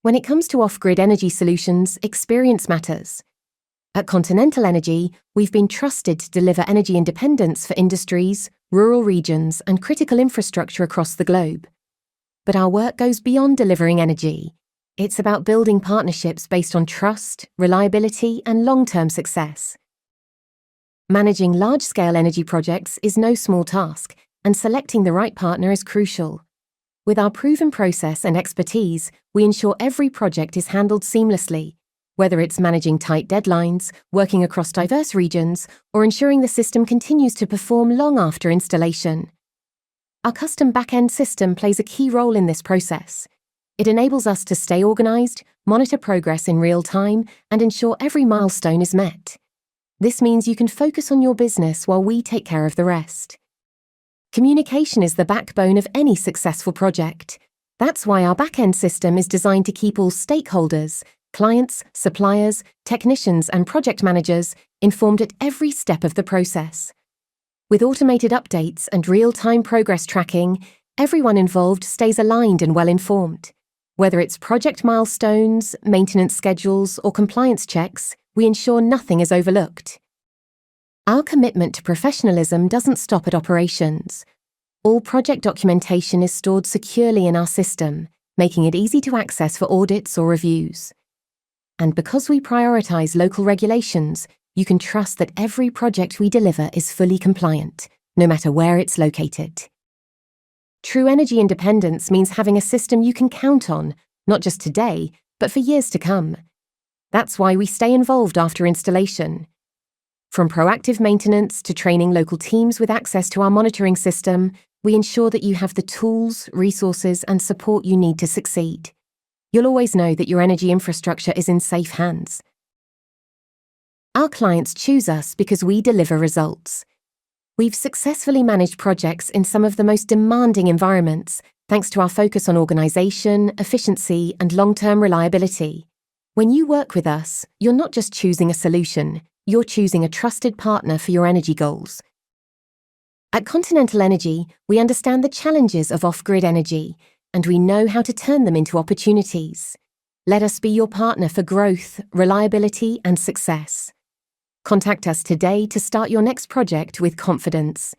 When it comes to off-grid energy solutions, experience matters. At Continental Energy, we've been trusted to deliver energy independence for industries, rural regions, and critical infrastructure across the globe. But our work goes beyond delivering energy. It's about building partnerships based on trust, reliability, and long-term success. Managing large-scale energy projects is no small task, and selecting the right partner is crucial. With our proven process and expertise, we ensure every project is handled seamlessly, whether it's managing tight deadlines, working across diverse regions, or ensuring the system continues to perform long after installation. Our custom back-end system plays a key role in this process. It enables us to stay organized, monitor progress in real time, and ensure every milestone is met. This means you can focus on your business while we take care of the rest. Communication is the backbone of any successful project. That's why our back-end system is designed to keep all stakeholders, clients, suppliers, technicians, and project managers informed at every step of the process. With automated updates and real-time progress tracking, everyone involved stays aligned and well-informed. Whether it's project milestones, maintenance schedules, or compliance checks, we ensure nothing is overlooked. Our commitment to professionalism doesn't stop at operations. All project documentation is stored securely in our system, making it easy to access for audits or reviews. And because we prioritize local regulations, you can trust that every project we deliver is fully compliant, no matter where it's located. True energy independence means having a system you can count on, not just today, but for years to come. That's why we stay involved after installation. From proactive maintenance to training local teams with access to our monitoring system, we ensure that you have the tools, resources, and support you need to succeed. You'll always know that your energy infrastructure is in safe hands. Our clients choose us because we deliver results. We've successfully managed projects in some of the most demanding environments, thanks to our focus on organization, efficiency, and long-term reliability. When you work with us, you're not just choosing a solution, you're choosing a trusted partner for your energy goals. At Continental Energy, we understand the challenges of off-grid energy, and we know how to turn them into opportunities. Let us be your partner for growth, reliability, and success. Contact us today to start your next project with confidence.